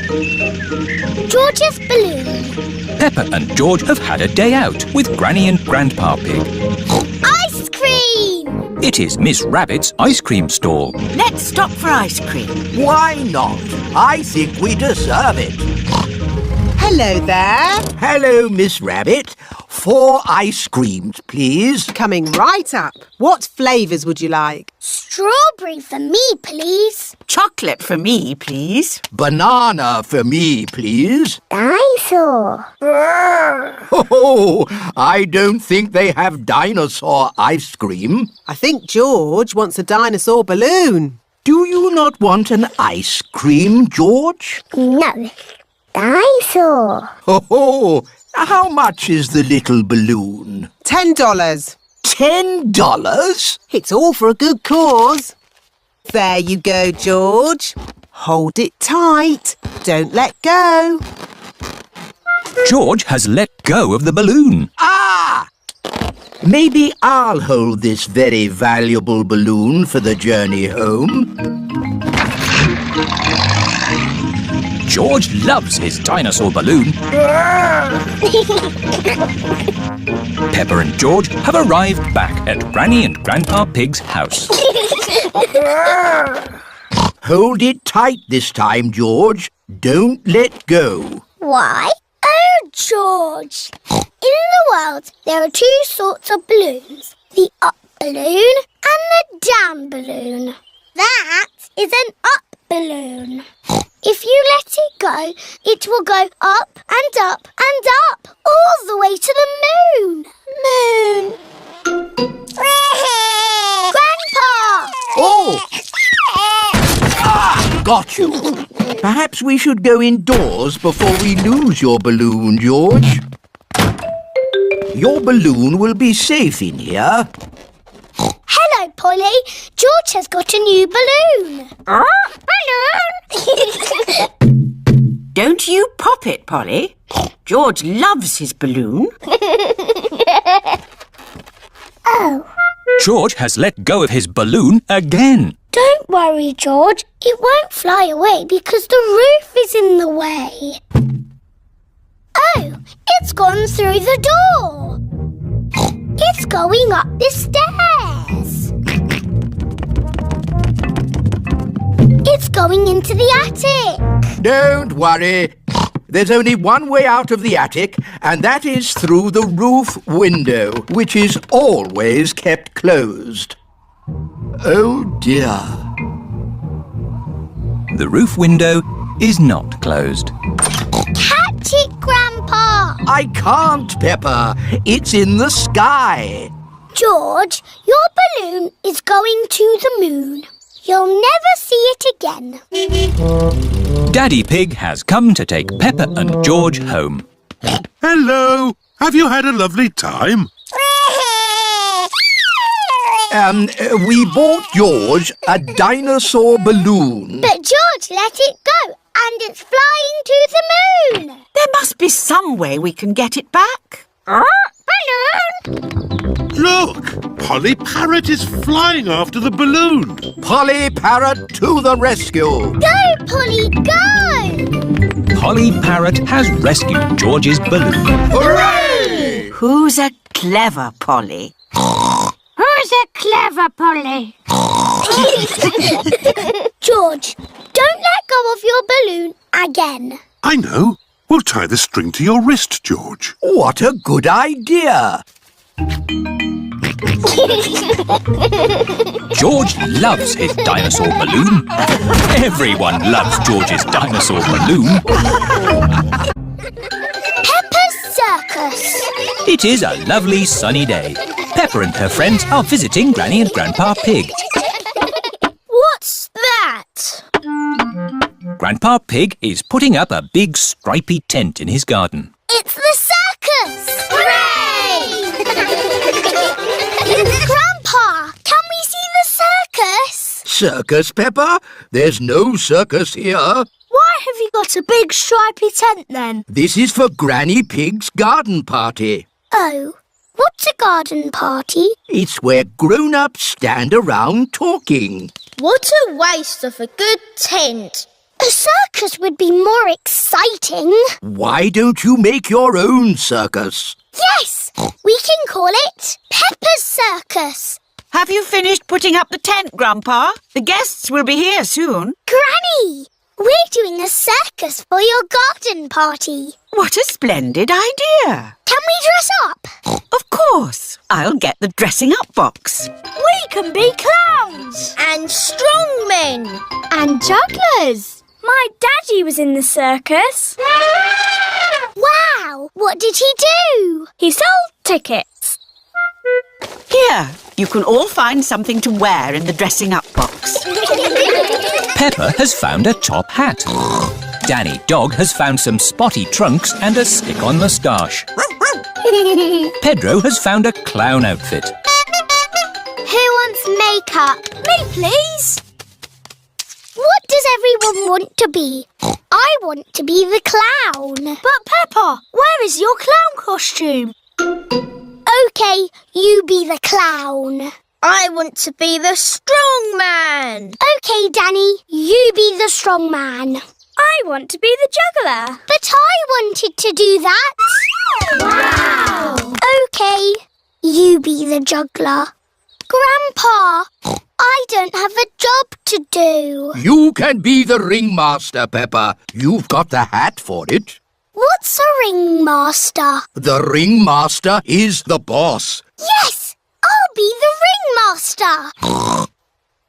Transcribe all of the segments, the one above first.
George's balloon. Peppa and George have had a day out with Granny and Grandpa Pig. Ice cream! It is Miss Rabbit's ice cream stall. Let's stop for ice cream. Why not? I think we deserve it. Hello there. Hello, Miss Rabbit. 4 ice creams, please. Coming right up. What flavours would you like? Strawberry for me, please. Chocolate for me, please. Banana for me, please. Dinosaur. Oh, I don't think they have dinosaur ice cream. I think George wants a dinosaur balloon. Do you not want an ice cream, George? No. Dinosaur. Oh, how much is the little balloon? $10. $10? It's all for a good cause. There you go, George. Hold it tight. Don't let go. George has let go of the balloon. Ah! Maybe I'll hold this very valuable balloon for the journey home. George loves his dinosaur balloon. Peppa and George have arrived back at Granny and Grandpa Pig's house. Hold it tight this time, George. Don't let go. Why? Oh, George. In the world, there are 2 sorts of balloons. The up balloon and the down balloon. That is an up balloon. If you let it go, it will go up and up and up, all the way to the moon. Moon. Grandpa! Oh! Ah, got you. Perhaps we should go indoors before we lose your balloon, George. Your balloon will be safe in here. Hello, Polly. George has got a new balloon. Balloon! Don't you pop it, Polly. George loves his balloon. Oh. George has let go of his balloon again. Don't worry, George. It won't fly away because the roof is in the way. Oh, it's gone through the door. It's going up the stairs. It's going into the attic. Don't worry. There's only one way out of the attic, and that is through the roof window, which is always kept closed. Oh, dear. The roof window is not closed. Catch it, Grandpa. I can't, Peppa. It's in the sky. George, your balloon is going to the moon. You'll never see it again. Daddy Pig has come to take Peppa and George home. Hello. Have you had a lovely time? We bought George a dinosaur balloon. But George let it go and it's flying to the moon. There must be some way we can get it back. Balloon! Look! Polly Parrot is flying after the balloon. Polly Parrot to the rescue. Go, Polly, go! Polly Parrot has rescued George's balloon. Hooray! Who's a clever Polly? Who's a clever Polly? George, don't let go of your balloon again. I know. We'll tie the string to your wrist, George. What a good idea. George loves his dinosaur balloon. Everyone loves George's dinosaur balloon. Peppa's Circus. It is a lovely sunny day. Peppa and her friends are visiting Granny and Grandpa Pig. What's that? Grandpa Pig is putting up a big stripy tent in his garden. It's the circus! Hooray! Grandpa, can we see the circus? Circus, Peppa? There's no circus here. Why have you got a big stripy tent then? This is for Granny Pig's garden party. Oh, what's a garden party? It's where grown-ups stand around talking. What a waste of a good tent. A circus would be more exciting. Why don't you make your own circus? Yes, we can call it Peppa's Circus. Have you finished putting up the tent, Grandpa? The guests will be here soon. Granny, we're doing a circus for your garden party. What a splendid idea. Can we dress up? Of course. I'll get the dressing up box. We can be clowns. And strongmen. And jugglers. My daddy was in the circus. Wow, what did he do? He sold tickets. Here, you can all find something to wear in the dressing up box. Peppa has found a top hat. Danny Dog has found some spotty trunks and a stick-on moustache. Pedro has found a clown outfit. Who wants makeup? Me, please. What does everyone want to be? I want to be the clown. But Peppa, where is your clown costume? OK, you be the clown. I want to be the strong man. OK, Danny, you be the strong man. I want to be the juggler. But I wanted to do that. Wow! OK, you be the juggler. Grandpa, I don't have a job to do. You can be the ringmaster, Peppa. You've got the hat for it. What's a ringmaster? The ringmaster is the boss. Yes, I'll be the ringmaster.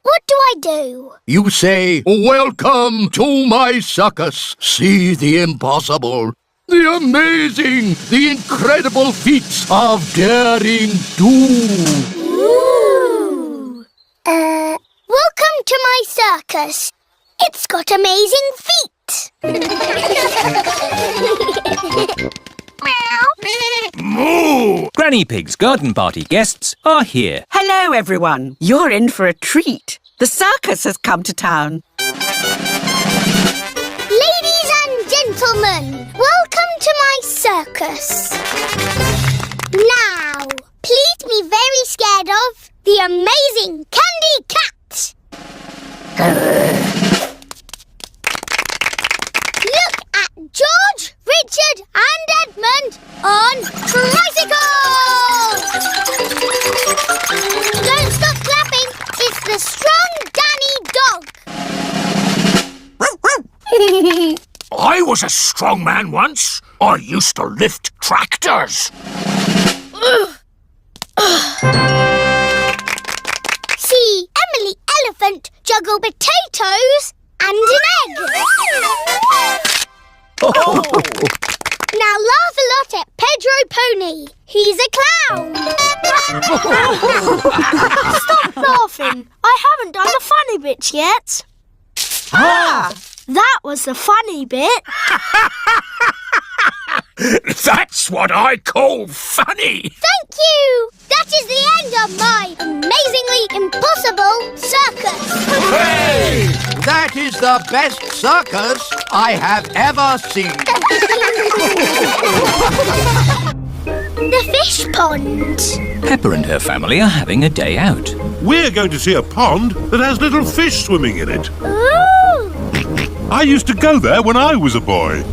What do I do? You say, "Welcome to my circus. See the impossible, the amazing, the incredible feats of daring do." Ooh. Welcome to my circus. It's got amazing feet. Moo! Granny Pig's garden party guests are here. Hello, everyone. You're in for a treat. The circus has come to town. Ladies and gentlemen, welcome to my circus. Now, please be very scared of the amazing Candy Cat. Look at George, Richard and Edmund on tricycles! Don't stop clapping, it's the strong Danny Dog. I was a strong man once. I used to lift tractors. See Emily Elephant juggle potatoes and an egg. Now laugh a lot at Pedro Pony. He's a clown. Stop laughing. I haven't done the funny bits yet. That was the funny bit. That's what I call funny. Thank you. That is the end of my amazingly impossible circus. Hey! That is the best circus I have ever seen. The fish pond. Peppa and her family are having a day out. We're going to see a pond that has little fish swimming in it. Ooh. I used to go there when I was a boy.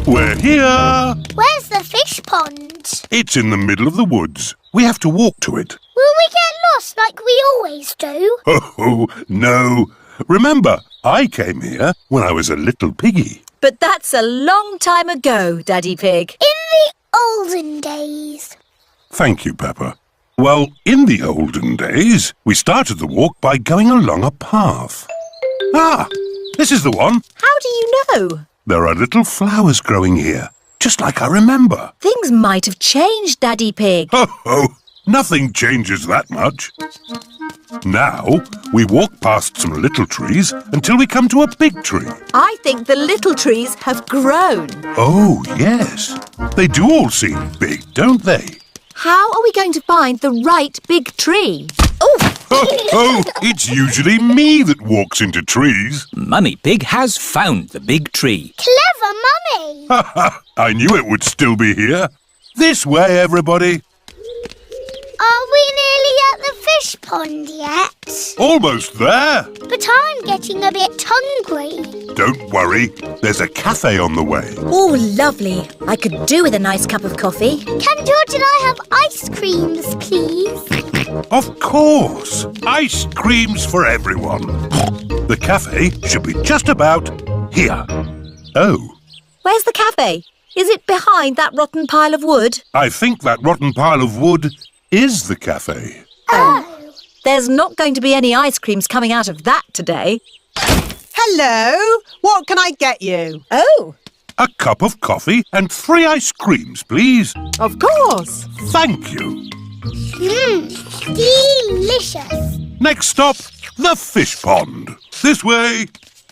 We're here. Where's the fish pond? It's in the middle of the woods. We have to walk to it. Will we get lost like we always do? Oh, no. Remember, I came here when I was a little piggy. But that's a long time ago, Daddy Pig. In the olden days. Thank you, Peppa. Well, in the olden days, we started the walk by going along a path. Ah, this is the one. How do you know? There are little flowers growing here, just like I remember. Things might have changed, Daddy Pig. Oh, nothing changes that much. Now, we walk past some little trees until we come to a big tree. I think the little trees have grown. Oh, yes. They do all seem big, don't they? How are we going to find the right big tree? Oh, it's usually me that walks into trees. Mummy Pig has found the big tree. Clever Mummy. I knew it would still be here. This way, everybody. Are we nearly at the fish pond yet. Almost there. But I'm getting a bit hungry. Don't worry, there's a cafe on the way. Oh, lovely. I could do with a nice cup of coffee. Can George and I have ice creams, please? Of course, ice creams for everyone. The cafe should be just about here. Oh, Where's the cafe? Is it behind that rotten pile of wood? I think that rotten pile of wood is the cafe. There's not going to be any ice creams coming out of that today. Hello, what can I get you? Oh, A cup of coffee and 3 ice creams, please. Of course. Thank you. Delicious. Next stop, the fish pond. This way.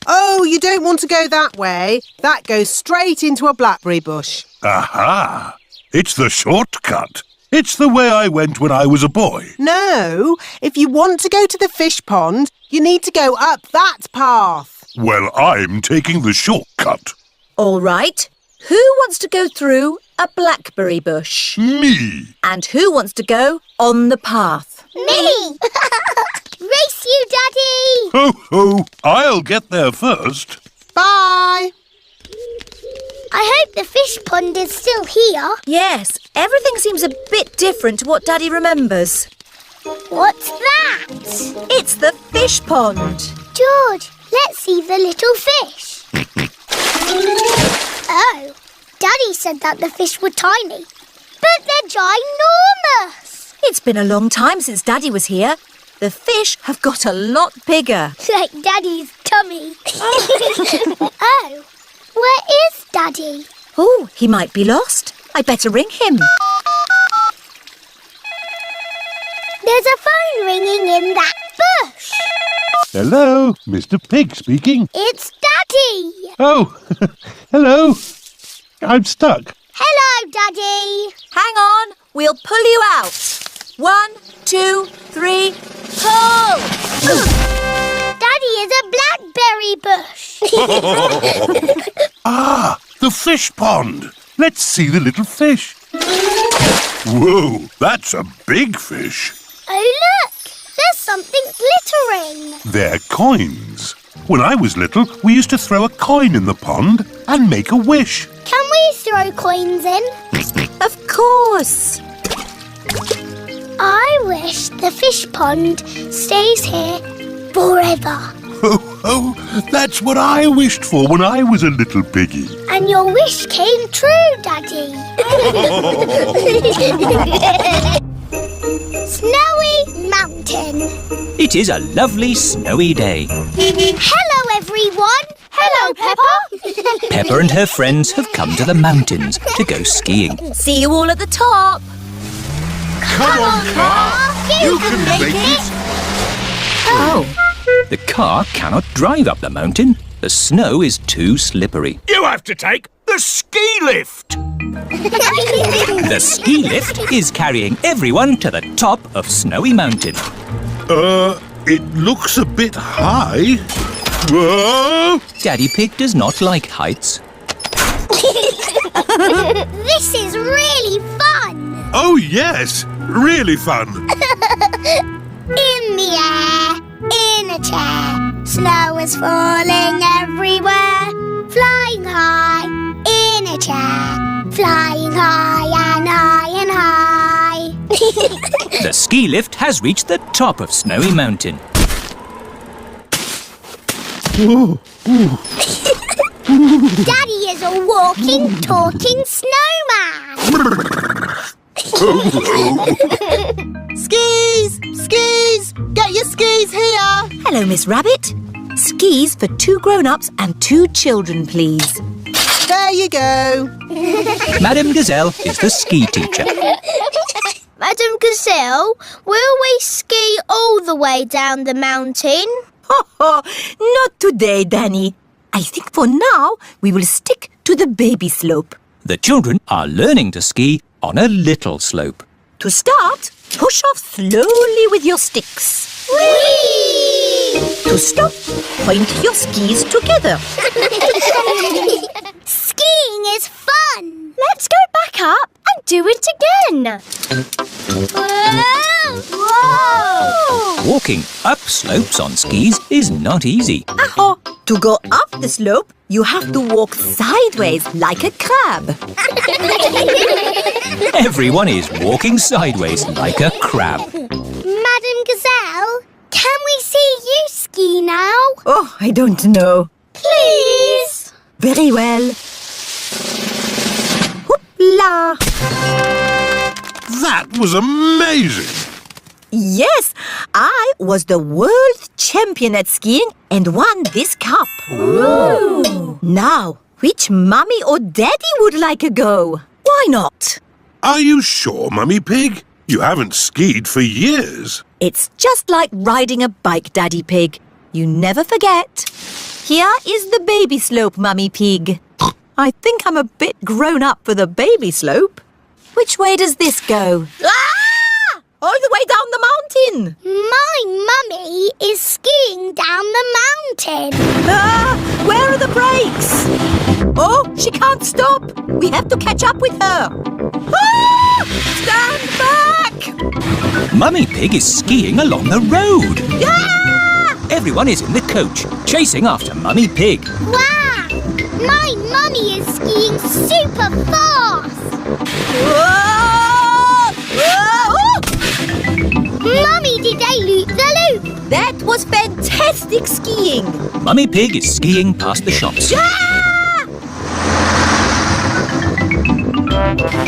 Oh, you don't want to go that way. That goes straight into a blackberry bush. Aha! It's the shortcut. It's the way I went when I was a boy. No, if you want to go to the fish pond, you need to go up that path. Well, I'm taking the shortcut. all right. Who wants to go through a blackberry bush? Me. And who wants to go on the path? Me. Race you, Daddy. Ho, ho. I'll get there first. Bye. I hope the fish pond is still here. Yes, everything seems a bit different to what Daddy remembers. What's that? It's the fish pond. George, let's see the little fish. Oh, Daddy said that the fish were tiny, but they're ginormous. It's been a long time since Daddy was here. The fish have got a lot bigger. Like Daddy's tummy. Oh, where is Daddy? Oh, he might be lost. I better ring him. There's a phone ringing in that bush. Hello, Mr. Pig speaking. It's Daddy. Oh, hello. I'm stuck. Hello, Daddy. Hang on, we'll pull you out. 1, 2, 3, pull! Daddy is a blackberry bush. Ah, the fish pond. Let's see the little fish. Whoa, that's a big fish. Oh, look. There's something glittering. They're coins. When I was little, we used to throw a coin in the pond and make a wish. Can we throw coins in? Of course. I wish the fish pond stays here forever. Oh, that's what I wished for when I was a little piggy. And your wish came true, Daddy. Snowy Mountain. It is a lovely snowy day. Hello, everyone. Hello, Peppa. Peppa and her friends have come to the mountains to go skiing. See you all at the top. Come on, car. You can make it. Oh, The car cannot drive up the mountain. The snow is too slippery. You have to take the ski lift. The ski lift is carrying everyone to the top of Snowy Mountain. It looks a bit high. Whoa! Daddy Pig does not like heights. This is really fun. Oh, yes. Really fun. In the air, in a chair. Snow is falling everywhere. Flying high, in a chair. Flying high and high and high. The ski lift has reached the top of Snowy Mountain. Daddy is a walking, talking snowman. Skis! Skis! Get your skis here! hello, Miss Rabbit. Skis for 2 grown-ups and 2 children, please. There you go. Madame Gazelle is the ski teacher. Madam Gazelle, will we ski all the way down the mountain? Not today, Danny. I think for now we will stick to the baby slope. The children are learning to ski on a little slope. To start, push off slowly with your sticks. Whee! To stop, point your skis together. Skiing is fun. Let's go back up and do it again. Whoa! Walking up slopes on skis is not easy. Aho! To go up the slope, you have to walk sideways like a crab. Everyone is walking sideways like a crab. Madam Gazelle, can we see you ski now? Oh, I don't know. Please? Very well. Hoopla! That was amazing! Yes, I was the world champion at skiing and won this cup. Ooh. Now, which mummy or daddy would like a go? Why not? Are you sure, Mummy Pig? You haven't skied for years. It's just like riding a bike, Daddy Pig. You never forget. Here is the baby slope, Mummy Pig. I think I'm a bit grown up for the baby slope. Which way does this go? Ah! All the way down the mountain. My mummy is skiing down the mountain. Ah! Where are the brakes? Oh, she can't stop. We have to catch up with her. Ah! Stand back! Mummy Pig is skiing along the road. Ah! Everyone is in the coach, chasing after Mummy Pig. Wow! My mummy is skiing super fast. Whoa! Whoa! Mummy did a loop-the-loop. That was fantastic skiing. Mummy Pig is skiing past the shops. Ah!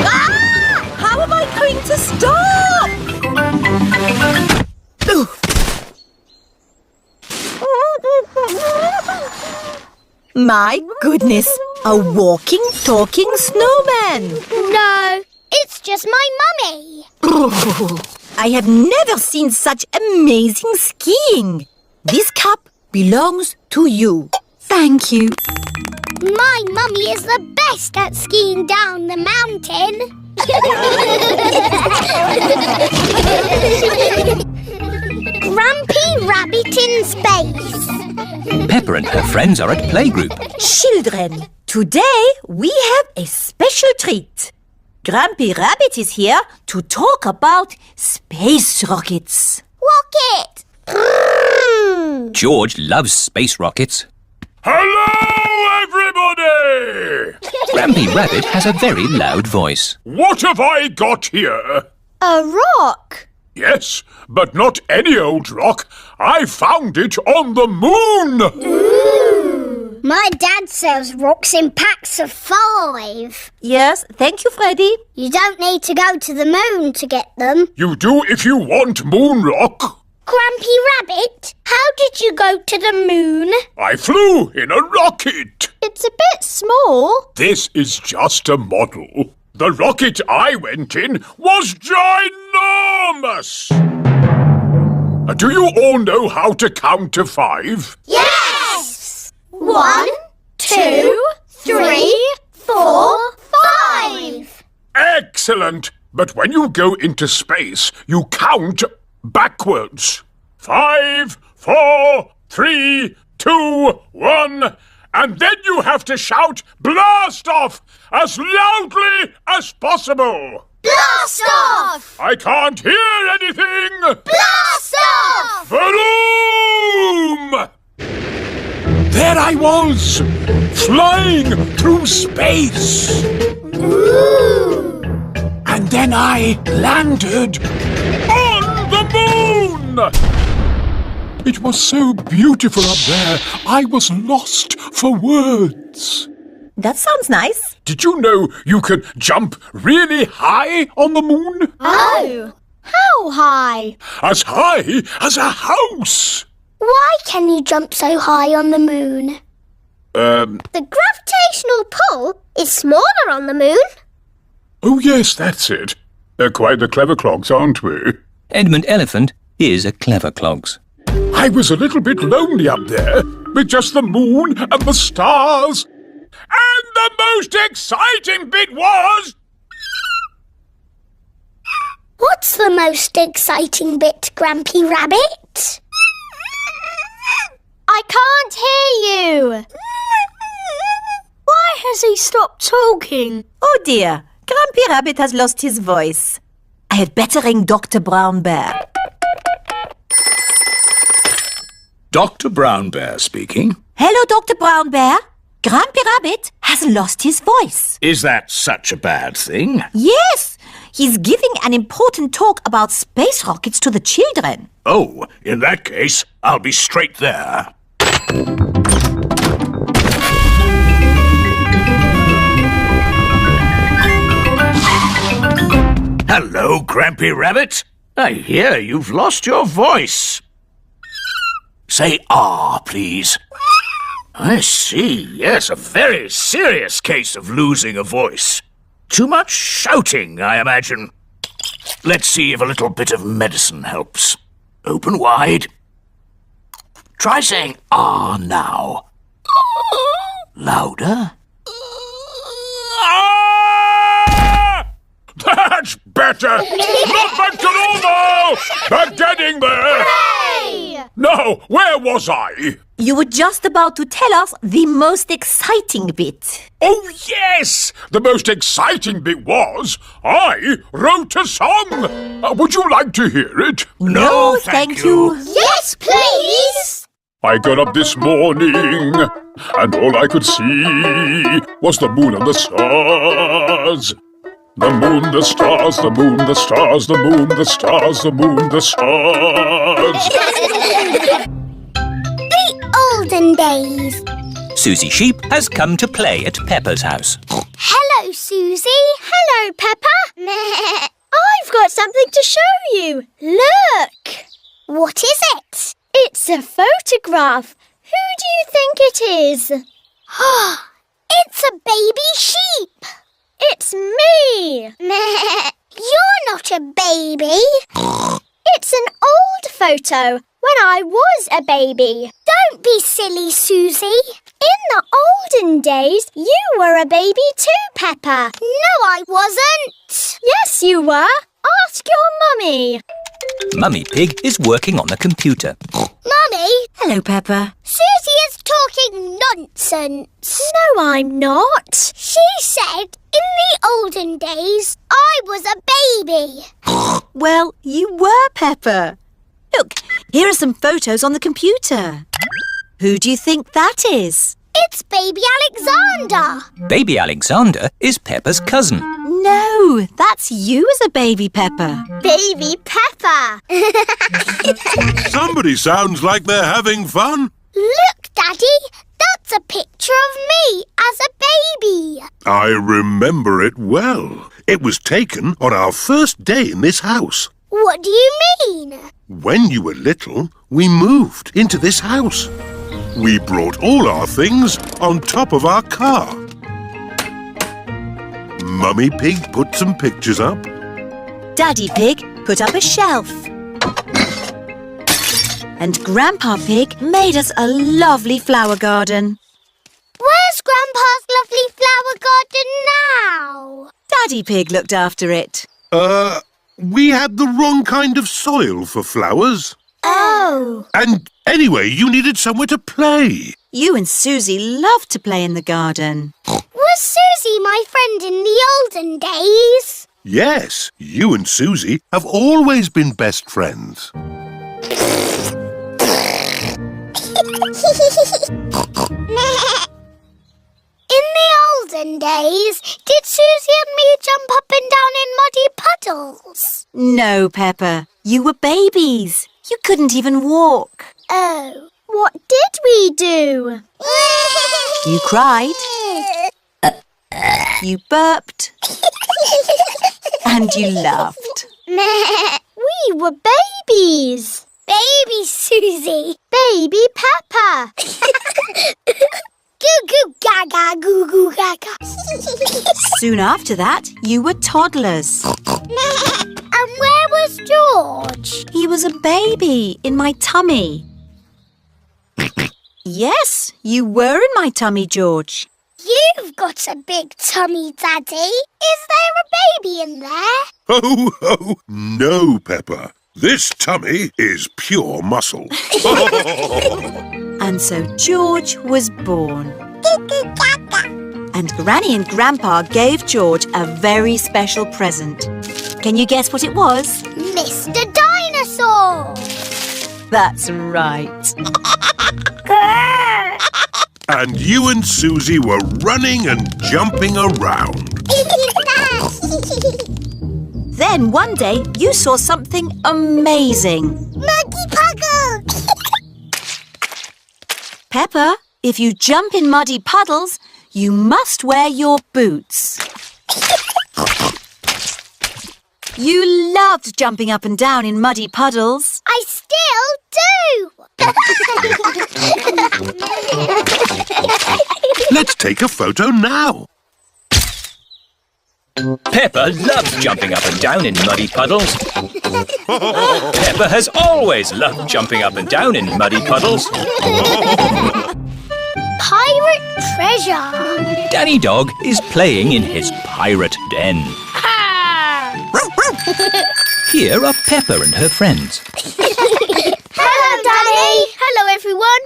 Ah! How am I going to stop? My goodness, a walking, talking snowman. No, it's just my mummy. I have never seen such amazing skiing. This cup belongs to you. Thank you. My mummy is the best at skiing down the mountain. Grumpy Rabbit in space. Peppa and her friends are at playgroup. Children, today we have a special treat. Grumpy Rabbit is here to talk about space rockets. Rocket! George loves space rockets. Hello, everybody! Grumpy Rabbit has a very loud voice. What have I got here? A rock. Yes, but not any old rock. I found it on the moon! My dad sells rocks in packs of 5. Yes, thank you, Freddy. You don't need to go to the moon to get them. You do if you want moon rock. Grumpy Rabbit, how did you go to the moon? I flew in a rocket. It's a bit small. This is just a model. The rocket I went in was ginormous. Do you all know how to count to 5? Yes! 1, 2, 3, 4, 5. Excellent! But when you go into space, you count backwards. 5, 4, 3, 2, 1... And then you have to shout, "Blast off!" as loudly as possible. Blast off! I can't hear anything. Blast off! Vroom! There I was, flying through space. Ooh! And then I landed on the moon. It was so beautiful up there, I was lost for words. That sounds nice. Did you know you can jump really high on the moon? Oh! How high? As high as a house! Why can you jump so high on the moon? The gravitational pull is smaller on the moon. Oh yes, that's it. They're quite the clever clogs, aren't we? Edmund Elephant is a clever clogs. I was a little bit lonely up there, with just the moon and the stars. And the most exciting bit was... What's the most exciting bit, Grumpy Rabbit? I can't hear you. Why has he stopped talking? Oh dear, Grumpy Rabbit has lost his voice. I had better ring Dr. Brown Bear. Dr. Brown Bear speaking. Hello, Dr. Brown Bear. Grampy Rabbit has lost his voice. Is that such a bad thing? Yes, he's giving an important talk about space rockets to the children. Oh, in that case, I'll be straight there. Hello, Grampy Rabbit. I hear you've lost your voice. Say ah, please. I see, yes, a very serious case of losing a voice. Too much shouting, I imagine. Let's see if a little bit of medicine helps. Open wide. Try saying ah now. Louder. That's better! Not back to normal! But getting there! Hooray! Now, where was I? You were just about to tell us the most exciting bit. Oh, yes! The most exciting bit was I wrote a song! Would you like to hear it? No, thank you. Yes, please! I got up this morning, and all I could see was the moon and the stars. The moon, the stars, the moon, the stars, the moon, the stars, the moon, the stars. The olden days. Susie Sheep has come to play at Peppa's house. Hello, Susie. Hello, Peppa. I've got something to show you. Look. What is it? It's a photograph. Who do you think it is? It's a baby sheep. It's me! You're not a baby! It's an old photo, when I was a baby. Don't be silly, Susie. In the olden days, you were a baby too, Peppa. No, I wasn't. Yes, you were. Ask your mummy. Mummy Pig is working on the computer. Mummy, Hello, Peppa. Susie is talking nonsense. No, I'm not. She said in the olden days I was a baby. Well, you were, Peppa. Look, here are some photos on the computer. Who do you think that is? It's baby Alexander. Baby Alexander is Peppa's cousin. No, that's you as a baby, Peppa. Baby Peppa. Somebody sounds like they're having fun. Look, Daddy. That's a picture of me as a baby. I remember it well. It was taken on our first day in this house. What do you mean? When you were little, we moved into this house. We brought all our things on top of our car. Mummy Pig put some pictures up. Daddy Pig put up a shelf. And Grandpa Pig made us a lovely flower garden. Where's Grandpa's lovely flower garden now? Daddy Pig looked after it. We had the wrong kind of soil for flowers. Oh. And anyway, you needed somewhere to play. You and Susie loved to play in the garden. Was Susie my friend in the olden days? Yes, you and Susie have always been best friends. In the olden days, did Susie and me jump up and down in muddy puddles? No, Peppa. You were babies. You couldn't even walk. Oh, what did we do? You cried. You burped. And you laughed. We were babies. Baby Susie. Baby Peppa. Goo goo gaga, goo goo gaga. Soon after that, you were toddlers. And where was George? He was a baby in my tummy. Yes, you were in my tummy, George. You've got a big tummy, Daddy. Is there a baby in there? Ho, ho, no, Peppa. This tummy is pure muscle. And so George was born. And Granny and Grandpa gave George a very special present. Can you guess what it was? Mr. Dinosaur. That's right. and you and Susie were running and jumping around. Then one day you saw something amazing. Muggy Puggle! Peppa, if you jump in muddy puddles, you must wear your boots. You loved jumping up and down in muddy puddles. I still do! Let's take a photo now. Peppa loves jumping up and down in muddy puddles. Peppa has always loved jumping up and down in muddy puddles. Pirate treasure! Danny Dog is playing in his pirate den. Here are Peppa and her friends. Hello, Danny! Hello, everyone!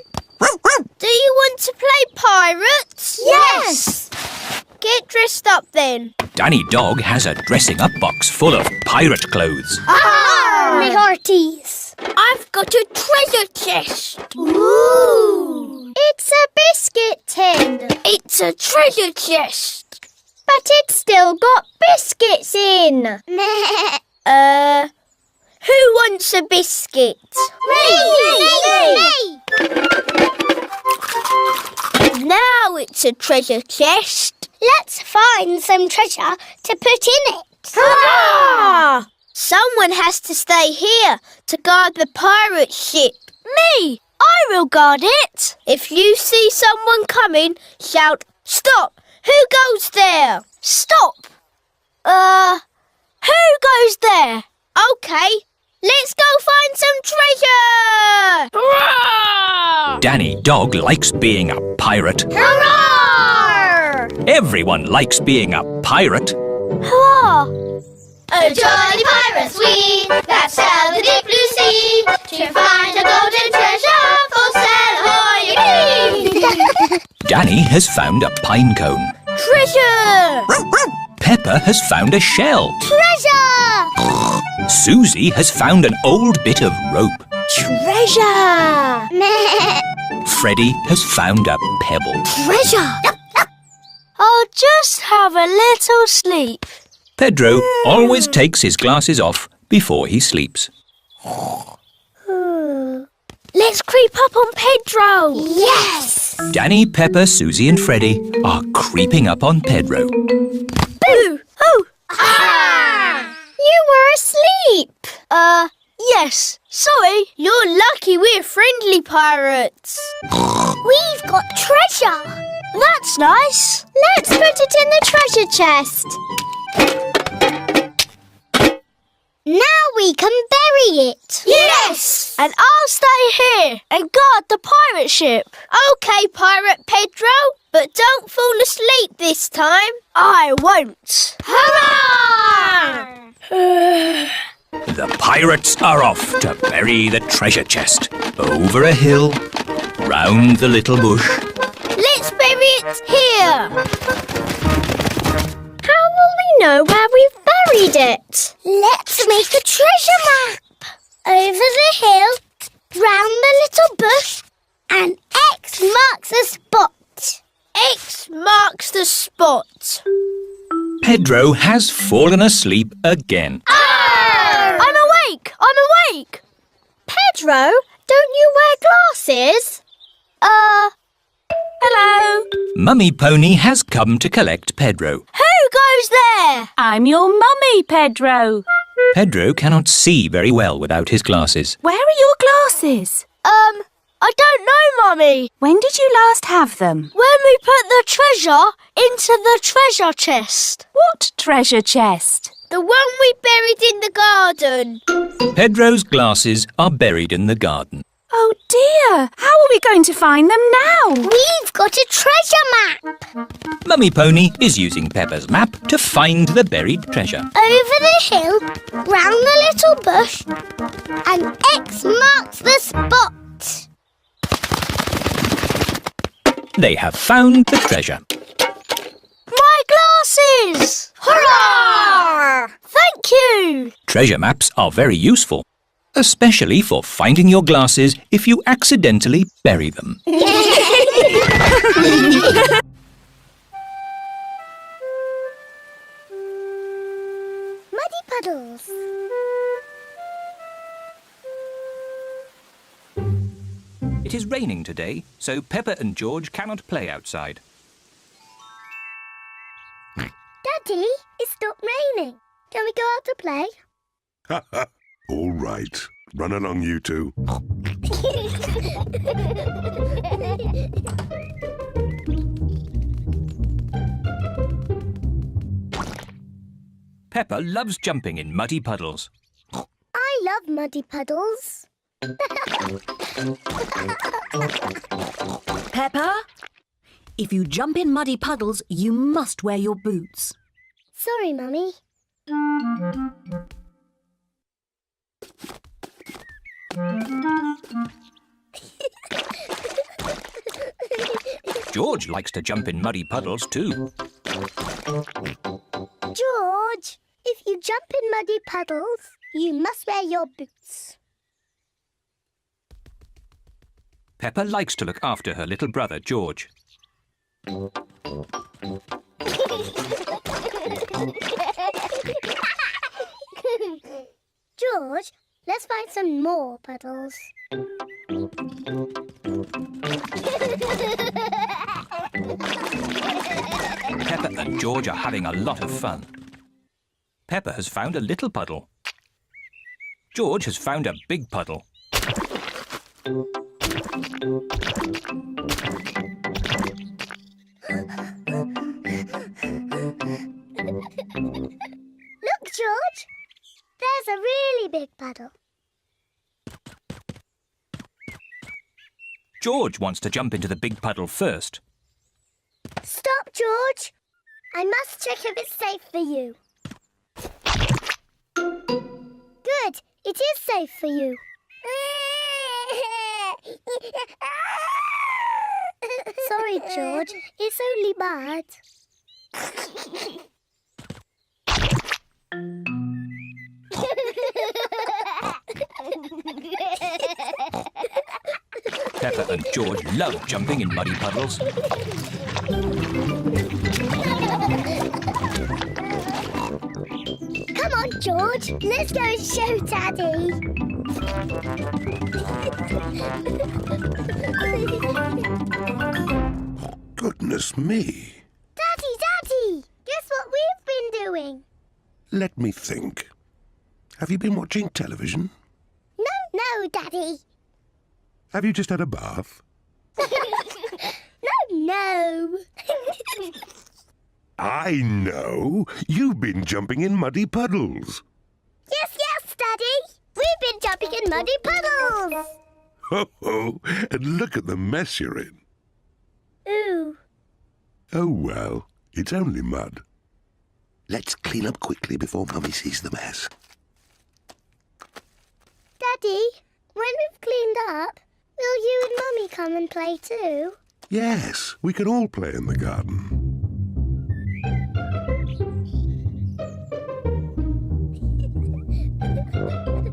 Do you want to play pirates? Yes! Get dressed up then. Danny Dog has a dressing up box full of pirate clothes. Me hearties! I've got a treasure chest. Ooh! It's a biscuit tin. It's a treasure chest. But it's still got biscuits in. Who wants a biscuit? Me! Now it's a treasure chest. Let's find some treasure to put in it. Hurrah! Someone has to stay here to guard the pirate ship. Me! I will guard it. If you see someone coming, shout, "Stop! Who goes there?" Stop! Who goes there? OK, let's go find some treasure! Hurrah! Danny Dog likes being a pirate. Hurrah! Everyone likes being a pirate. Hurrah! A jolly pirates we, that sail the deep blue sea, to find a golden treasure, full sail ahoy! Danny has found a pine cone. Treasure! Peppa has found a shell. Treasure! Susie has found an old bit of rope. Treasure! Freddie has found a pebble. Treasure! I'll just have a little sleep. Pedro always takes his glasses off before he sleeps. Let's creep up on Pedro. Yes! Danny, Peppa, Susie and Freddie are creeping up on Pedro. Boo! Oh! Ah! You were asleep. Yes. Sorry. You're lucky we're friendly pirates. We've got treasure. That's nice. Let's put it in the treasure chest. Now we can bury it. Yes! And I'll stay here and guard the pirate ship. OK, Pirate Pedro, but don't fall asleep this time. I won't. Hurrah! The pirates are off to bury the treasure chest. Over a hill, round the little bush. Let's bury it here. How will we know where we've buried it? Let's make a treasure map. Over the hill, round the little bush, and X marks the spot. X marks the spot. Pedro has fallen asleep again. I'm awake! I'm awake! Pedro, don't you wear glasses? Hello? Mummy Pony has come to collect Pedro. Who goes there? I'm your mummy, Pedro. Pedro cannot see very well without his glasses. Where are your glasses? I don't know, Mummy. When did you last have them? When we put the treasure into the treasure chest. What treasure chest? The one we buried in the garden. Pedro's glasses are buried in the garden. Oh dear, how are we going to find them now? We've got a treasure map. Mummy Pony is using Peppa's map to find the buried treasure. Over the hill, round the little bush, and X marks the spot. They have found the treasure. My glasses! Hurrah! Thank you! Treasure maps are very useful, especially for finding your glasses if you accidentally bury them. Muddy puddles. It is raining today, so Peppa and George cannot play outside. Daddy, it stopped raining. Can we go out to play? All right. Run along, you two. Peppa loves jumping in muddy puddles. I love muddy puddles. Peppa, if you jump in muddy puddles, you must wear your boots. Sorry, Mummy. George likes to jump in muddy puddles too. George, if you jump in muddy puddles, you must wear your boots. Peppa likes to look after her little brother, George. George, let's find some more puddles. Peppa and George are having a lot of fun. Peppa has found a little puddle. George has found a big puddle. Look, George. There's a really big puddle. George wants to jump into the big puddle first. Stop, George. I must check if it's safe for you. Good. It is safe for you. Sorry, George. It's only bad. Peppa and George love jumping in muddy puddles. Come on, George. Let's go and show Daddy. Goodness me. Daddy! Guess what we've been doing? Let me think. Have you been watching television? No, Daddy. Have you just had a bath? No. I know. You've been jumping in muddy puddles. Yes, Daddy. We've been jumping in muddy puddles. Ho ho! And look at the mess you're in. Ooh. Oh well, it's only mud. Let's clean up quickly before Mummy sees the mess. Daddy, when we've cleaned up, will you and Mummy come and play too? Yes, we can all play in the garden.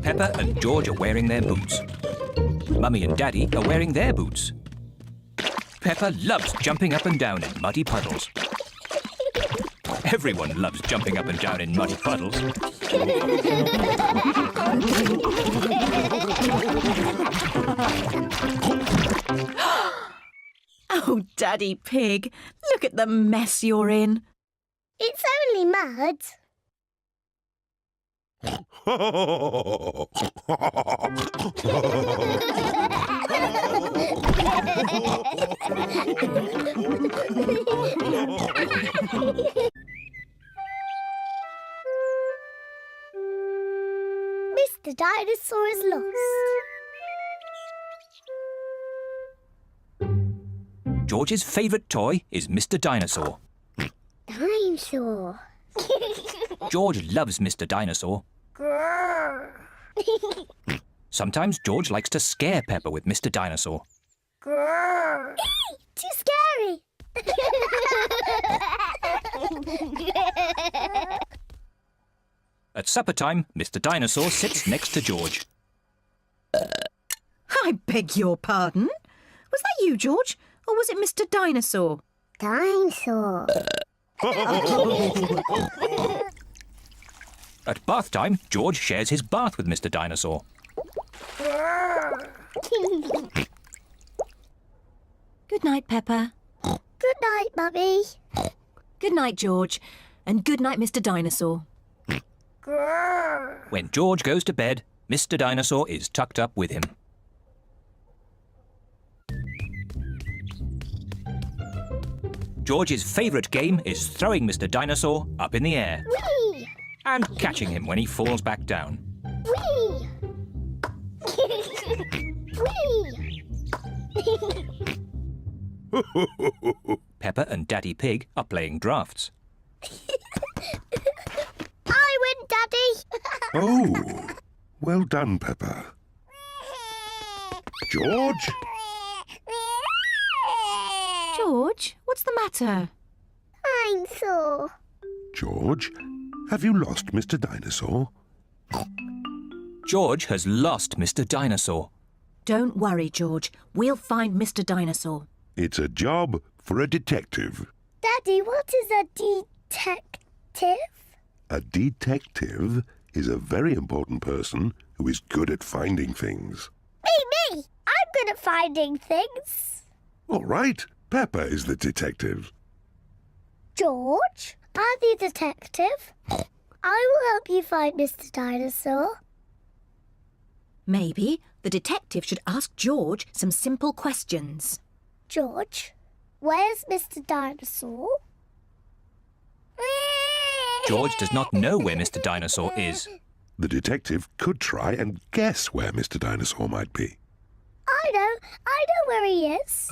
Peppa and George are wearing their boots. Mummy and Daddy are wearing their boots. Peppa loves jumping up and down in muddy puddles. Everyone loves jumping up and down in muddy puddles. Oh, Daddy Pig, look at the mess you're in. It's only mud. Mr. Dinosaur is lost. George's favourite toy is Mr. Dinosaur. Dinosaur. George loves Mr. Dinosaur. Grrr. Sometimes George likes to scare Peppa with Mr. Dinosaur. Grrr. Too scary. At supper time, Mr. Dinosaur sits next to George. I beg your pardon? Was that you, George? or was it Mr. Dinosaur? Dinosaur. At bath time, George shares his bath with Mr. Dinosaur. Good night, Peppa. Good night, Mummy. Good night, George. And good night, Mr. Dinosaur. When George goes to bed, Mr. Dinosaur is tucked up with him. George's favourite game is throwing Mr. Dinosaur up in the air Whee! and catching him when he falls back down. Whee! Whee! Peppa and Daddy Pig are playing drafts. I win, Daddy. Oh, well done, Peppa. George? George, what's the matter? I'm sore. George, have you lost Mr. Dinosaur? George has lost Mr. Dinosaur. Don't worry, George. We'll find Mr. Dinosaur. It's a job for a detective. Daddy, what is a detective? A detective is a very important person who is good at finding things. Me! I'm good at finding things. All right, Peppa is the detective. George, I'm the detective. I will help you find Mr. Dinosaur. Maybe the detective should ask George some simple questions. George, where's Mr. Dinosaur? George does not know where Mr. Dinosaur is. The detective could try and guess where Mr. Dinosaur might be. I know where he is.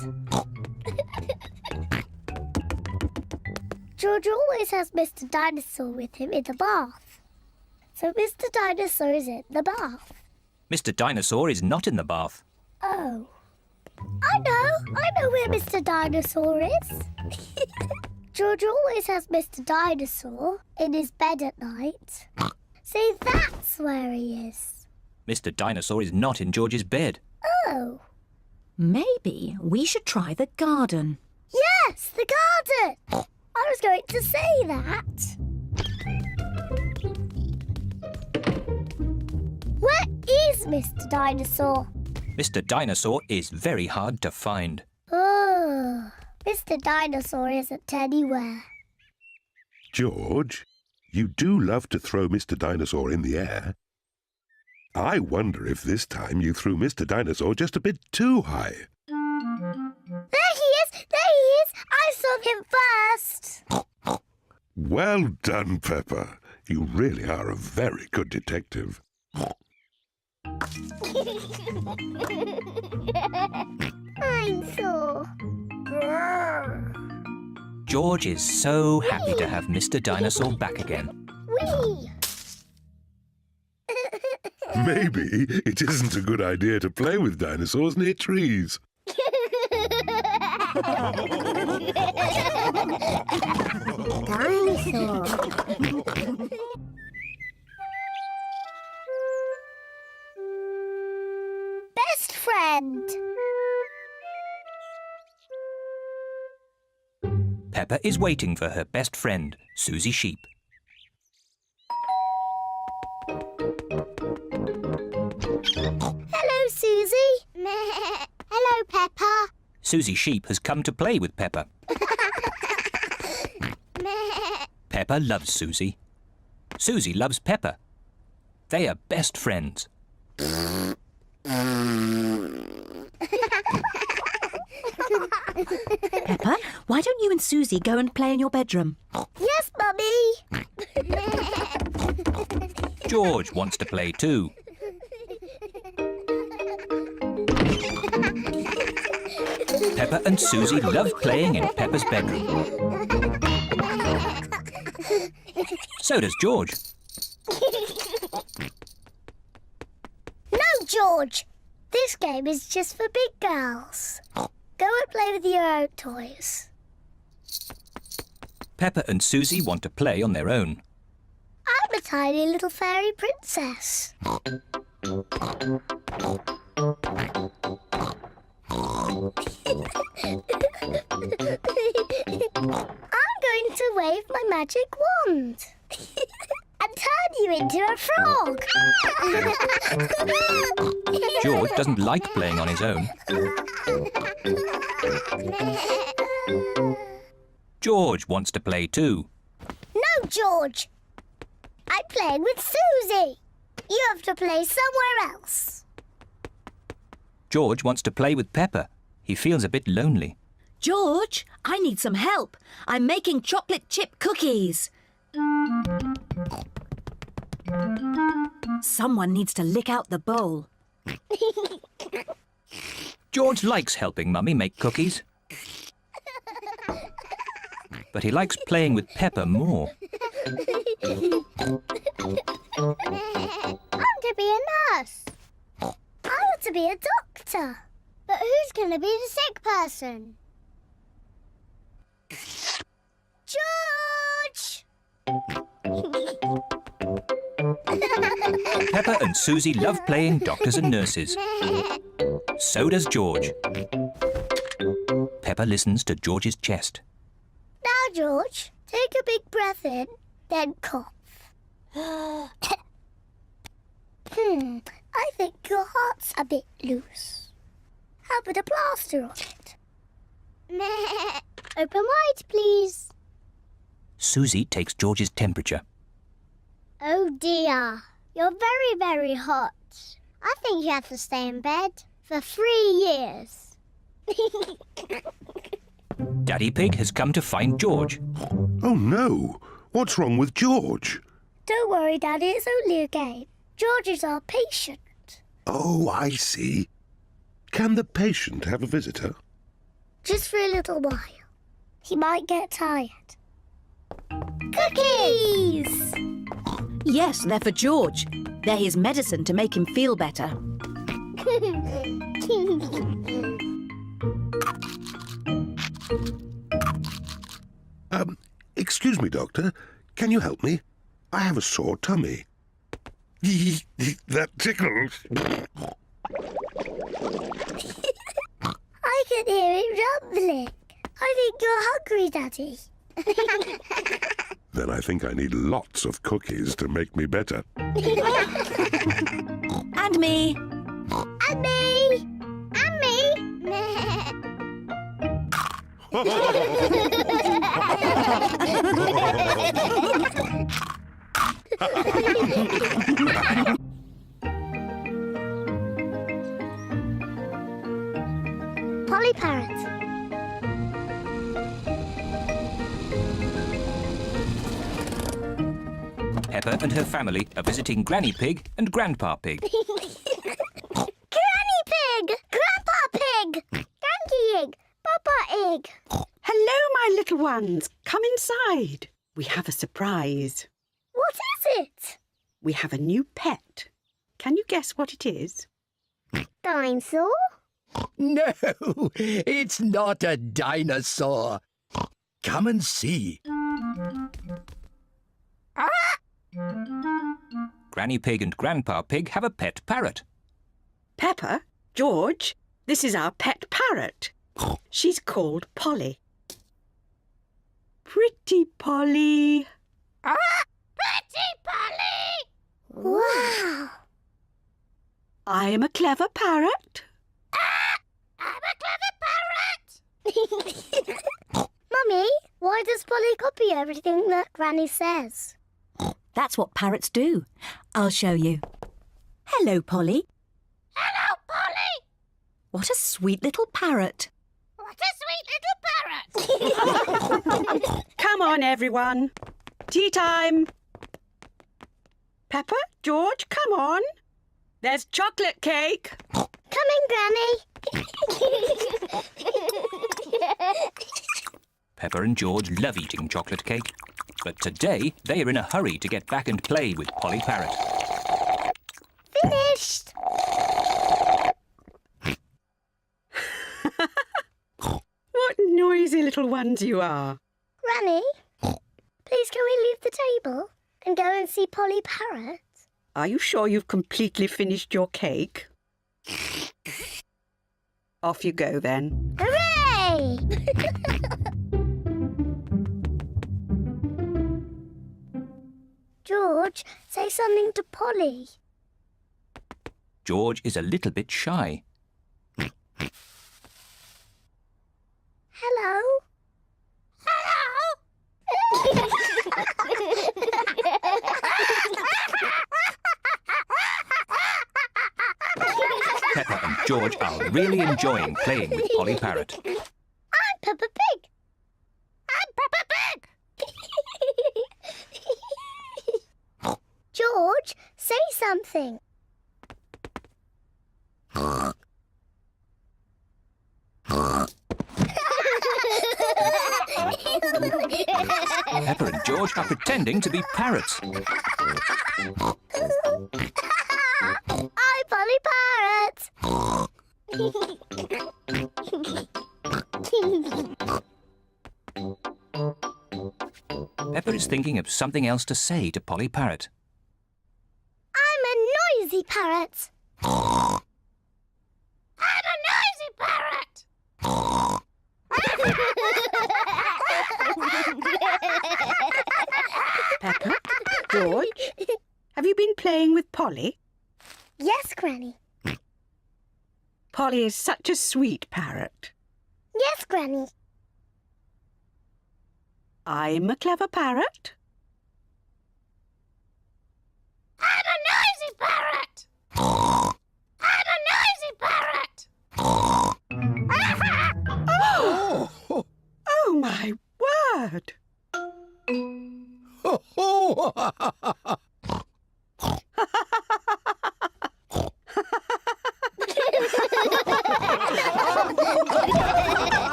George always has Mr. Dinosaur with him in the bath. So Mr. Dinosaur is in the bath. Mr. Dinosaur is not in the bath. Oh. I know where Mr. Dinosaur is. George always has Mr. Dinosaur in his bed at night. See, that's where he is. Mr. Dinosaur is not in George's bed. Oh. Maybe we should try the garden. Yes, the garden. I was going to say that. Where is Mr. Dinosaur? Mr. Dinosaur is very hard to find. Oh, Mr. Dinosaur isn't anywhere. George, you do love to throw Mr. Dinosaur in the air. I wonder if this time you threw Mr. Dinosaur just a bit too high. There he is! There he is! I saw him first! Well done, Peppa. You really are a very good detective. I'm sore. George is so happy to have Mr. Dinosaur back again. Whee! Maybe it isn't a good idea to play with dinosaurs near trees. Dinosaur. Best friend. Peppa is waiting for her best friend, Susie Sheep. Hello, Susie. Hello, Peppa. Susie Sheep has come to play with Peppa. Peppa loves Susie. Susie loves Peppa. They are best friends. Peppa, why don't you and Susie go and play in your bedroom? Yes, Mummy. George wants to play too. Peppa and Susie love playing in Peppa's bedroom. So does George. No, George. This game is just for big girls. Go and play with your own toys. Peppa and Susie want to play on their own. I'm a tiny little fairy princess. I'm going to wave my magic wand and turn you into a frog. George doesn't like playing on his own. George wants to play too. No, George. I'm playing with Susie. You have to play somewhere else. George wants to play with Peppa. He feels a bit lonely. George, I need some help. I'm making chocolate chip cookies. Someone needs to lick out the bowl. George likes helping Mummy make cookies. But he likes playing with Peppa more. I'm to be a nurse. I want to be a doctor. But who's going to be the sick person? George! Peppa and Susie love playing doctors and nurses. So does George. Peppa listens to George's chest. Now, George, take a big breath in, then cough. I think your heart's a bit loose. How about a plaster on it? Open wide, please. Susie takes George's temperature. Oh dear, you're very, very hot. I think you have to stay in bed for 3 years. Daddy Pig has come to find George. Oh no! What's wrong with George? Don't worry, Daddy, it's only a game. George is our patient. Oh, I see. Can the patient have a visitor? Just for a little while. He might get tired. Cookies! Yes, they're for George. They're his medicine to make him feel better. Excuse me, Doctor. Can you help me? I have a sore tummy. That tickles. I can hear it rumbling. I think you're hungry, Daddy. Then I think I need lots of cookies to make me better. And me. And me! And me! Polly Parrot. Peppa and her family are visiting Granny Pig and Grandpa Pig. Granny Pig! Grandpa Pig! Granky Egg! Papa Egg! Hello, my little ones. Come inside. We have a surprise. What is it? We have a new pet. Can you guess what it is? Dinosaur? No, it's not a dinosaur. Come and see. Granny Pig and Grandpa Pig have a pet parrot. Peppa, George, this is our pet parrot. She's called Polly. Pretty Polly. Pretty Polly! Wow! I am a clever parrot. I'm a clever parrot! Mummy, why does Polly copy everything that Granny says? That's what parrots do. I'll show you. Hello, Polly. Hello, Polly! What a sweet little parrot. What a sweet little parrot! Come on, everyone. Tea time. Peppa, George, come on. There's chocolate cake. Coming, Granny! Peppa and George love eating chocolate cake. But today they are in a hurry to get back and play with Polly Parrot. Finished! What noisy little ones you are. Granny, please can we leave the table and go and see Polly Parrot? Are you sure you've completely finished your cake? Off you go then. Hooray! George, say something to Polly. George is a little bit shy. Hello? Peppa and George are really enjoying playing with Polly Parrot. I'm Peppa Pig. I'm Peppa Pig. George, say something. Peppa and George are pretending to be parrots. I'm Polly Parrot. Peppa is thinking of something else to say to Polly Parrot. I'm a noisy parrot. I'm a noisy parrot. Peppa, George, have you been playing with Polly? Yes, Granny. Polly is such a sweet parrot. Yes, Granny. I'm a clever parrot. I'm a noisy parrot. I'm a noisy parrot. Oh, my word!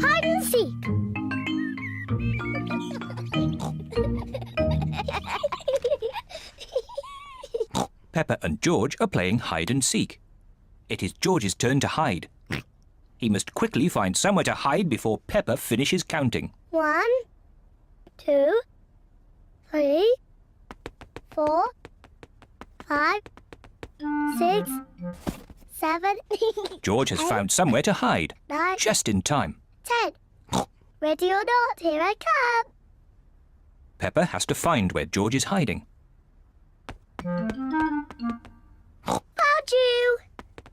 Hide and seek. Peppa and George are playing hide and seek. It is George's turn to hide. He must quickly find somewhere to hide before Peppa finishes counting. 1, 2, 3, 4, 5, 6, 7, George has found somewhere to hide, 9, just in time. 10. Ready or not, here I come. Peppa has to find where George is hiding. Found you.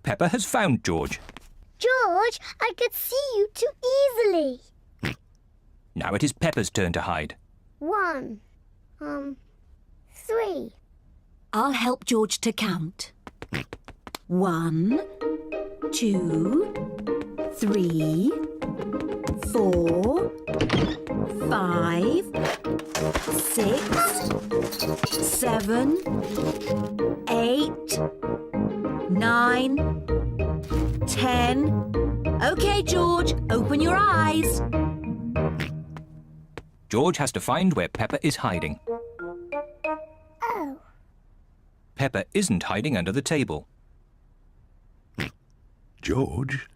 Peppa has found George. George, I could see you too easily. Now it is Peppa's turn to hide. 1, 3. I'll help George to count. 1, 2, 3, 4, 5, 6, 7, 8, 9, 10. OK, George, open your eyes. George has to find where Peppa is hiding. Oh. Peppa isn't hiding under the table. George,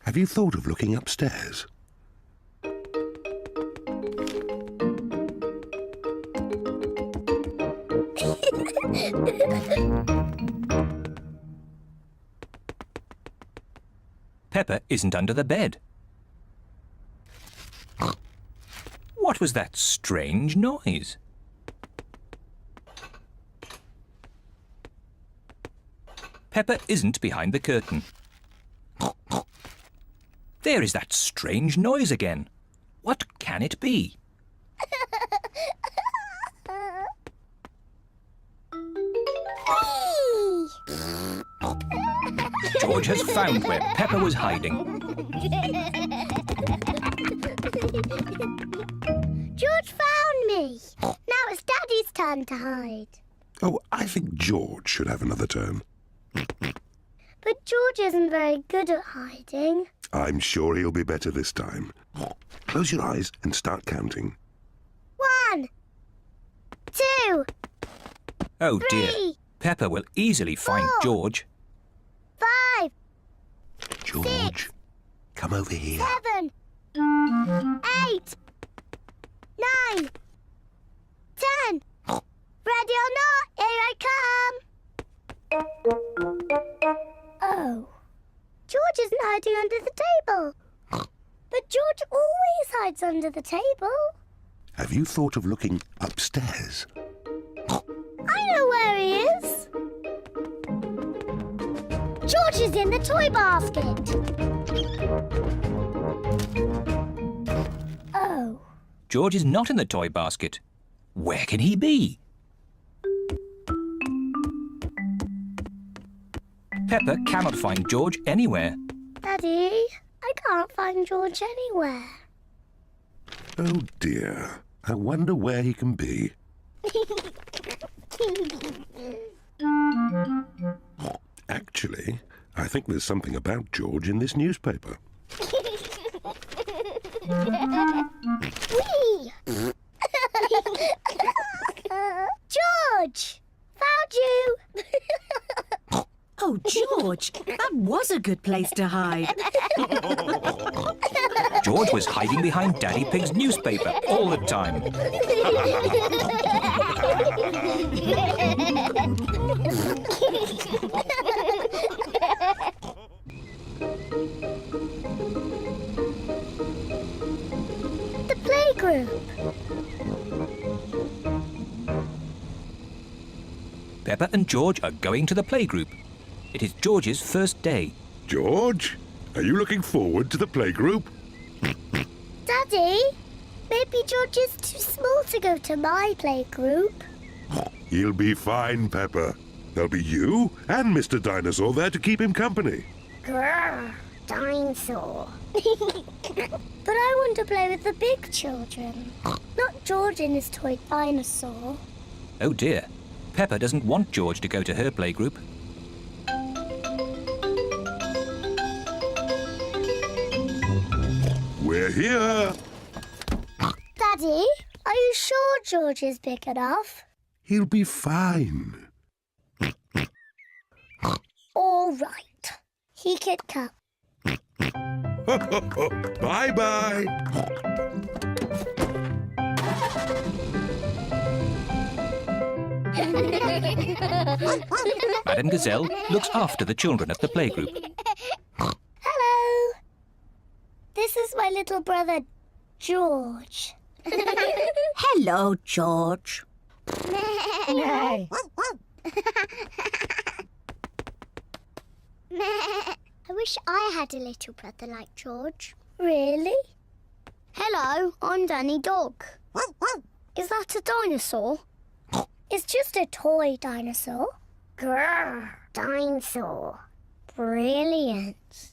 have you thought of looking upstairs? Peppa isn't under the bed. What was that strange noise? Peppa isn't behind the curtain. There is that strange noise again. What can it be? George has found where Peppa was hiding. George found me. Now it's Daddy's turn to hide. Oh, I think George should have another turn. But George isn't very good at hiding. I'm sure he'll be better this time. Close your eyes and start counting. 1, 2, Oh 3, dear, Peppa will easily find 4. George. 5, George, come over here. 7, 8, 9, 10. Ready or not, here I come. Oh, George isn't hiding under the table. But George always hides under the table. Have you thought of looking upstairs? I know where he is. George is in the toy basket. Oh. George is not in the toy basket. Where can he be? Peppa cannot find George anywhere. Daddy, I can't find George anywhere. Oh dear, I wonder where he can be. Actually, I think there's something about George in this newspaper. Whee! George! Found you! Oh, George, that was a good place to hide. George was hiding behind Daddy Pig's newspaper all the time. The playgroup. Peppa and George are going to the playgroup. It is George's first day. George, are you looking forward to the playgroup? Daddy, maybe George is too small to go to my playgroup. He'll be fine, Peppa. There'll be you and Mr. Dinosaur there to keep him company. Grrr, dinosaur. But I want to play with the big children, not George and his toy dinosaur. Oh dear, Peppa doesn't want George to go to her playgroup. We're here. Daddy, are you sure George is big enough? He'll be fine. All right, he could come. Bye-bye. Madame Gazelle looks after the children at the playgroup. Hello. This is my little brother, George. Hello, George. I wish I had a little brother like George. Really? Hello, I'm Danny Dog. Is that a dinosaur? It's just a toy dinosaur. Grrr, dinosaur. Brilliant.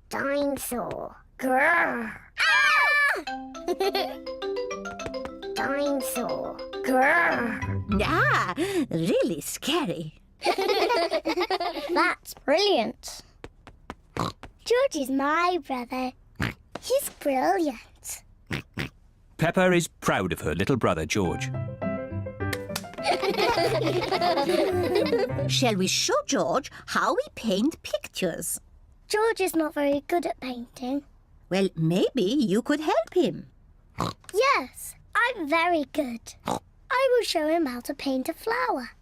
Dinosaur. Grrr. Ah! Dinosaur. Grrr. Ah, really scary. That's brilliant. George is my brother. He's brilliant. Peppa is proud of her little brother George. Shall we show George how we paint pictures? George is not very good at painting. Well, maybe you could help him. Yes, I'm very good. I will show him how to paint a flower.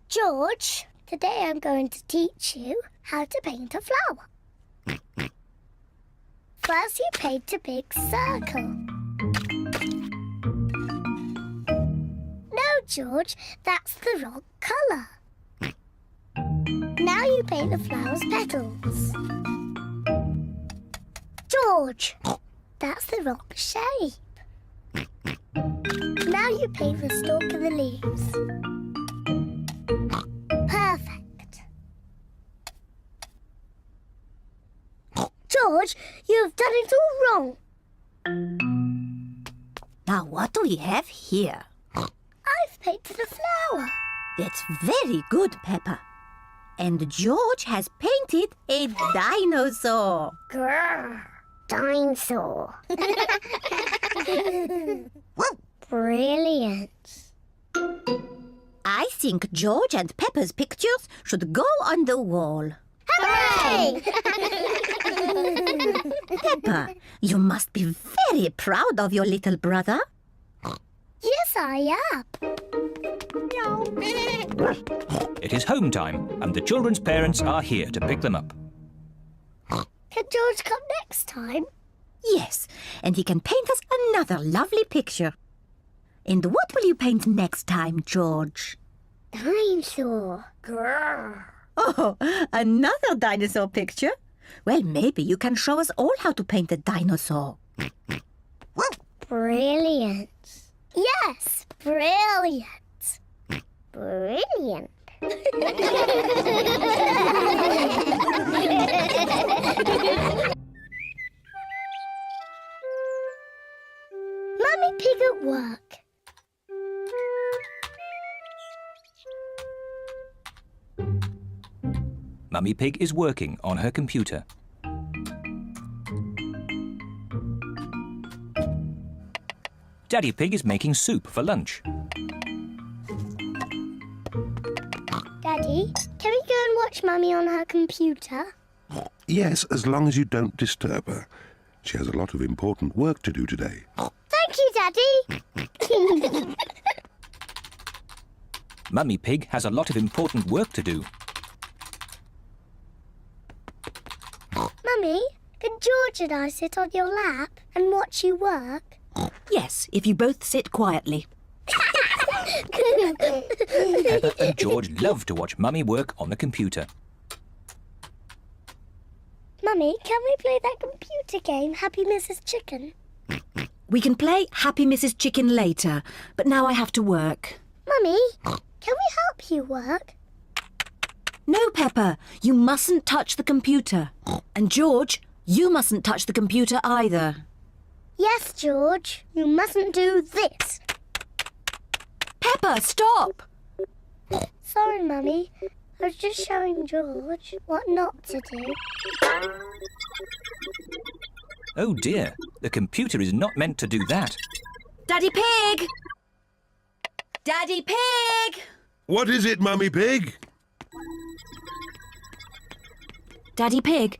George, today I'm going to teach you how to paint a flower. First, you paint a big circle. No, George, that's the wrong colour. Now you paint the flower's petals. George, that's the wrong shape. Now you paint the stalk of the leaves. Perfect. George, you've done it all wrong. Now, what do we have here? I've painted a flower. That's very good, Peppa. And George has painted a dinosaur. Grrr, dinosaur. Brilliant. I think George and Peppa's pictures should go on the wall. Hooray! Peppa, you must be very proud of your little brother. Yes, I am. It is home time, and the children's parents are here to pick them up. Can George come next time? Yes, and he can paint us another lovely picture. And what will you paint next time, George? Dinosaur. Grrr. Oh, another dinosaur picture? Well, maybe you can show us all how to paint a dinosaur. Brilliant. Yes, brilliant. Brilliant. Mummy Pig at work. Mummy Pig is working on her computer. Daddy Pig is making soup for lunch. Daddy, can we go and watch Mummy on her computer? Yes, as long as you don't disturb her. She has a lot of important work to do today. Thank you, Daddy. Mummy Pig has a lot of important work to do. Mummy, can George and I sit on your lap and watch you work? Yes, if you both sit quietly. Peppa and George love to watch Mummy work on the computer. Mummy, can we play that computer game, Happy Mrs. Chicken? We can play Happy Mrs. Chicken later, but now I have to work. Mummy, can we help you work? No, Peppa, you mustn't touch the computer. And George, you mustn't touch the computer either. Yes, George, you mustn't do this. Peppa, stop! Sorry, Mummy. I was just showing George what not to do. Oh dear, the computer is not meant to do that. Daddy Pig! Daddy Pig! What is it, Mummy Pig? Daddy Pig,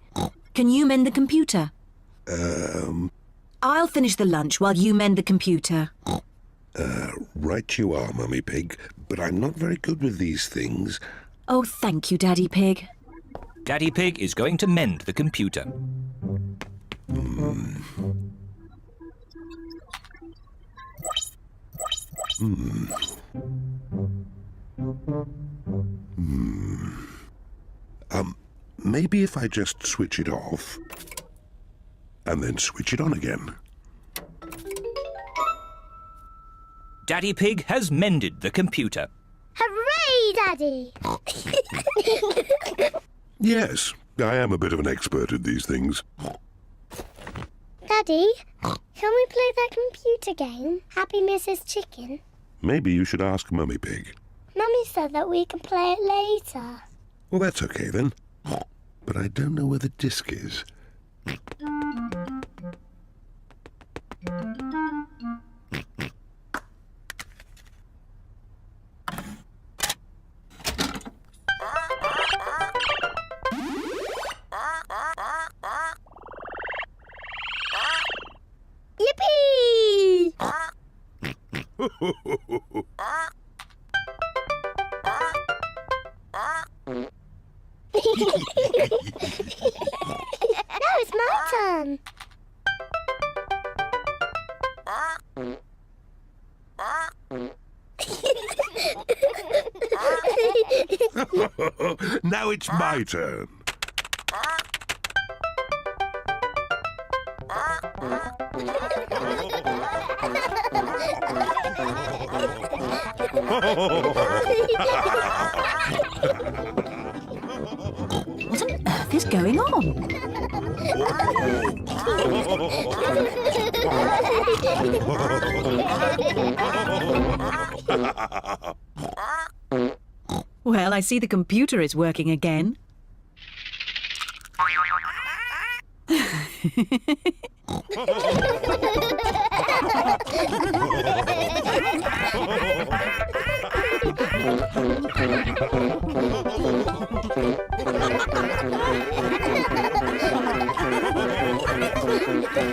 can you mend the computer? I'll finish the lunch while you mend the computer. Right you are, Mummy Pig, but I'm not very good with these things. Oh, thank you, Daddy Pig. Daddy Pig is going to mend the computer. Maybe if I just switch it off and then switch it on again. Daddy Pig has mended the computer. Hooray, Daddy! Yes, I am a bit of an expert at these things. Daddy, can we play that computer game, Happy Mrs. Chicken? Maybe you should ask Mummy Pig. Mummy said that we can play it later. Well, that's okay then. But I don't know where the disc is. Yippee! Now it's my turn. Now it's my turn. What on earth is going on? Well, I see the computer is working again. Piggy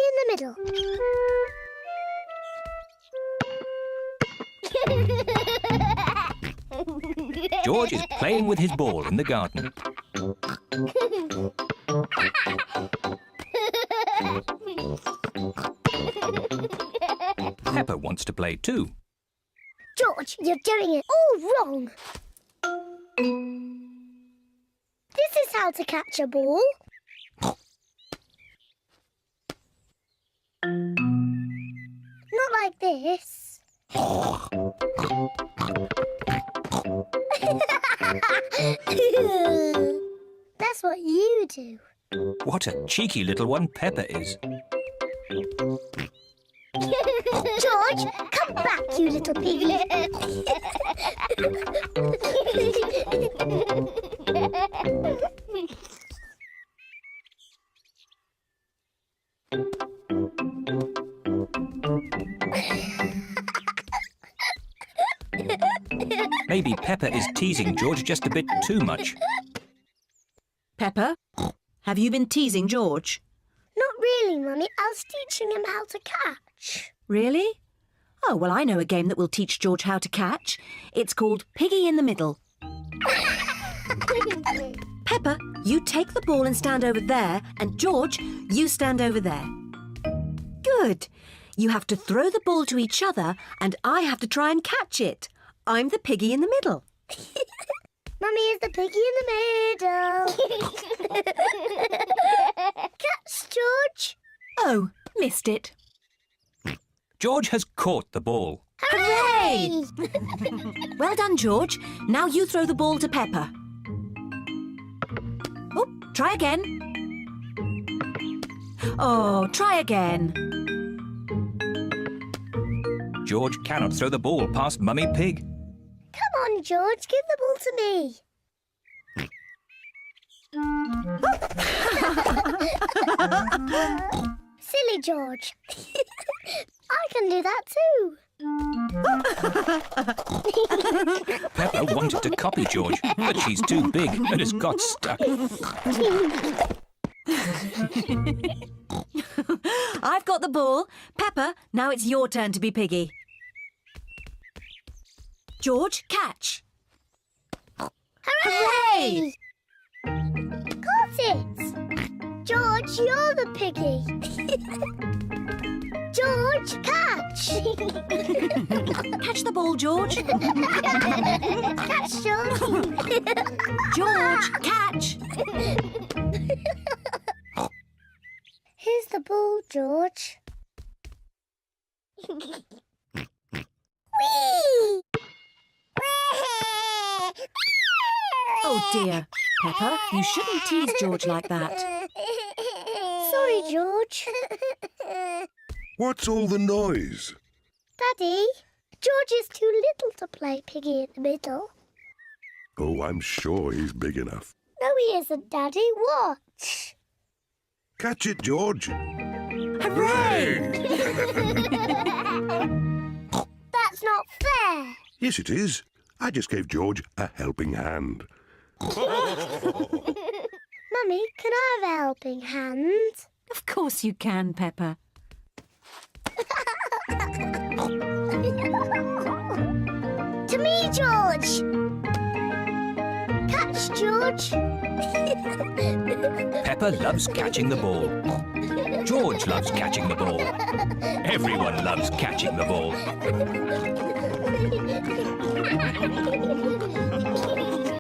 in the middle. George is playing with his ball in the garden. Peppa wants to play too. George, you're doing it all wrong. This is how to catch a ball. Not like this. That's what you do. What a cheeky little one Peppa is. George, come back, you little piggy. Maybe Peppa is teasing George just a bit too much. Peppa, have you been teasing George? Not really, Mummy. I was teaching him how to catch. Really? Oh, well, I know a game that will teach George how to catch. It's called Piggy in the Middle. Peppa, you take the ball and stand over there, and George, you stand over there. Good. You have to throw the ball to each other, and I have to try and catch it. I'm the piggy in the middle. Mummy is the piggy in the middle. Catch, George. Oh, missed it. George has caught the ball. Hooray! Well done, George. Now you throw the ball to Peppa. Oh, try again. Oh, try again. George cannot throw the ball past Mummy Pig. Come on, George. Give the ball to me. Silly George. I can do that too. Peppa wanted to copy George, but she's too big and has got stuck. I've got the ball. Peppa, now it's your turn to be piggy. George, catch. Hooray! Got it! George, you're the piggy. George, catch! Catch the ball, George. Catch, George. George, catch. Here's the ball, George. Whee! Oh dear. Peppa, you shouldn't tease George like that. Sorry, George. What's all the noise? Daddy, George is too little to play piggy in the middle. Oh, I'm sure he's big enough. No, he isn't, Daddy. Watch. Catch it, George. Hooray! That's not fair. Yes, it is. I just gave George a helping hand. Mummy, can I have a helping hand? Of course you can, Peppa. To me, George. Catch, George. Peppa loves catching the ball. George loves catching the ball. Everyone loves catching the ball.